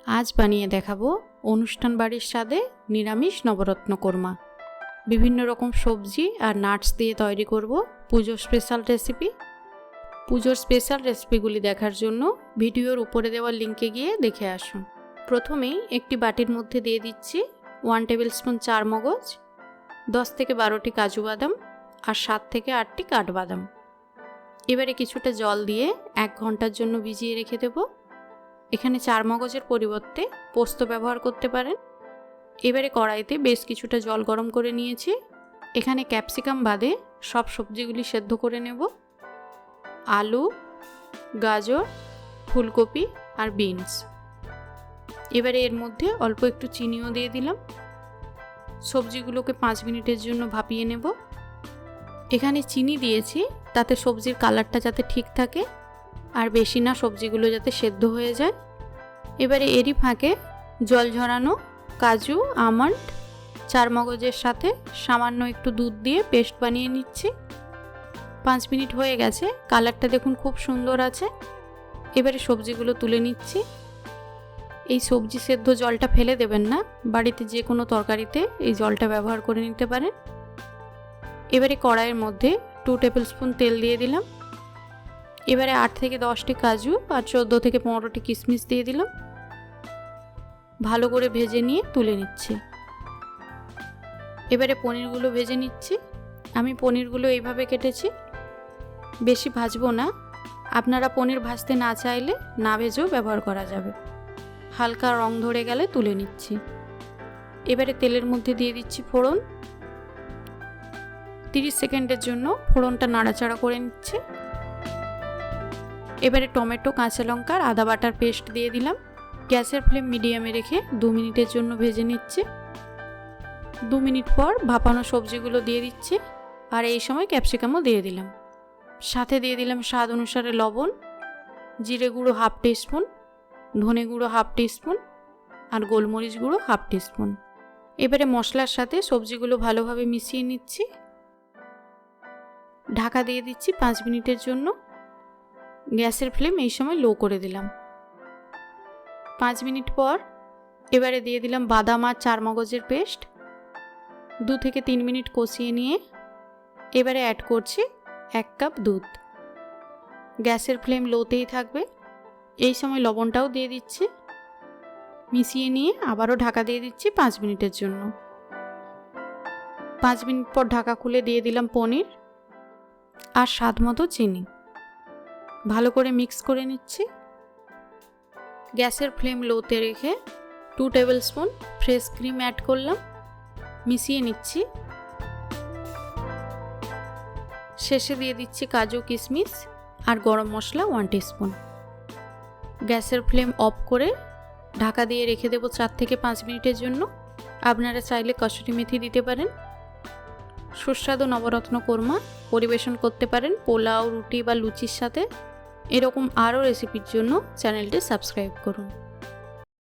আজ বানিয়ে দেখাবো অনুষ্ঠান বাড়ির স্বাদে নিরামিষ নবরত্ন কোরমা। বিভিন্ন রকম সবজি আর নাটস দিয়ে তৈরি করব পুজোর স্পেশাল রেসিপি। পুজোর স্পেশাল রেসিপিগুলি দেখার জন্য ভিডিওর উপরে দেওয়া লিঙ্কে গিয়ে দেখে আসুন। প্রথমেই একটি বাটির মধ্যে দিয়ে দিচ্ছি 1 টেবিল স্পুন চারমগজ, 10 থেকে 12টি কাজু বাদাম আর 7 থেকে 8টি কাঠবাদাম। এবারে কিছুটা জল দিয়ে 1 ঘন্টার জন্য ভিজিয়ে রেখে দেব। এখানে চারমগজের পরিবর্তে পোস্ত ব্যবহার করতে পারেন। এবারে কড়াইতে বেশ কিছুটা জল গরম করে নিয়েছি। এখানে ক্যাপসিকাম বাদে সব সবজিগুলি সেদ্ধ করে নেব। আলু, গাজর, ফুলকপি আর বিনস। এবারে এর মধ্যে অল্প একটু চিনিও দিয়ে দিলাম। সবজিগুলোকে 5 মিনিটের জন্য ভাপিয়ে নেব। এখানে চিনি দিয়েছি তাতে সবজির কালারটা যাতে ঠিক থাকে আর বেশি না সবজিগুলো যাতে সেদ্ধ হয়ে যায়। এবারে এরই ফাঁকে জল ঝরানো কাজু, আমন্ড, চারমগজের সাথে সামান্য একটু দুধ দিয়ে পেস্ট বানিয়ে নিচ্ছি। 5 মিনিট হয়ে গেছে, কালারটা দেখুন খুব সুন্দর আছে। এবারে সবজিগুলো তুলে নিচ্ছি। এই সবজি সেদ্ধ জলটা ফেলে দেবেন না, বাড়িতে যে কোনো তরকারিতে এই জলটা ব্যবহার করে নিতে পারেন। এবারে কড়াইয়ের মধ্যে 2 টেবিল স্পুন তেল দিয়ে দিলাম। এবারে 8 থেকে 10টি কাজু আর 14 থেকে 15টি কিশমিশ দিয়ে দিলাম। ভালো করে ভেজে নিয়ে তুলে নিচ্ছি। এবারে পনিরগুলো ভেজে নিচ্ছি। আমি পনিরগুলো এইভাবে কেটেছি, বেশি ভাজবো না। আপনারা পনির ভাজতে না চাইলে না ভেজেও ব্যবহার করা যাবে। হালকা রং ধরে গেলে তুলে নিচ্ছি। এবারে তেলের মধ্যে দিয়ে দিচ্ছি ফোড়ন। 30 সেকেন্ডের জন্য ফোড়নটা নাড়াচাড়া করে নিচ্ছি। এবারে টমেটো, কাঁচা লঙ্কা আর আদা বাটার পেস্ট দিয়ে দিলাম। গ্যাসের ফ্লেম মিডিয়ামে রেখে 2 মিনিটের জন্য ভেজে নিচ্ছি। 2 মিনিট পর ভাপানো সবজিগুলো দিয়ে দিচ্ছি আর এই সময় ক্যাপসিকামও দিয়ে দিলাম। সাথে দিয়ে দিলাম স্বাদ অনুসারে লবণ, জিরে গুঁড়ো 1/2 টিস্পুন, ধনে গুঁড়ো 1/2 টিস্পুন আর গোলমরিচ গুঁড়ো 1/2 টিস্পুন। এবারে মশলার সাথে সবজিগুলো ভালোভাবে মিশিয়ে নিচ্ছি। ঢাকা দিয়ে দিচ্ছি 5 মিনিটের জন্য। গ্যাসের ফ্লেম এই সময় লো করে দিলাম। 5 মিনিট পর এবারে দিয়ে দিলাম বাদাম আর চারমগজের পেস্ট। 2 থেকে 3 মিনিট কষিয়ে নিয়ে এবারে অ্যাড করছি 1 কাপ দুধ। গ্যাসের ফ্লেম লোতেই থাকবে। এই সময় লবণটাও দিয়ে দিচ্ছি। মিশিয়ে নিয়ে আবারও ঢাকা দিয়ে দিচ্ছি 5 মিনিটের জন্য। 5 মিনিট পর ঢাকা খুলে দিয়ে দিলাম পনির আর স্বাদ মতো চিনি। ভালো করে মিক্স করে নিচ্ছি। গ্যাসের ফ্লেম লোতে রেখে 2 tablespoon fresh cream add করলাম। মিশিয়ে নিচ্ছি। শেষে দিয়ে দিচ্ছি কাজু, কিশমিশ আর গরম মশলা 1 টিস্পুন। গ্যাসের ফ্লেম অফ করে ঢাকা দিয়ে রেখে দেবো 4 থেকে 5 মিনিটের জন্য। আপনারা চাইলে কসুরি মেথি দিতে পারেন। সুস্বাদু নবরত্ন কোরমা পরিবেশন করতে পারেন পোলাও, রুটি বা লুচির সাথে। এরকম আরও রেসিপির জন্য চ্যানেলটি সাবস্ক্রাইব করুন।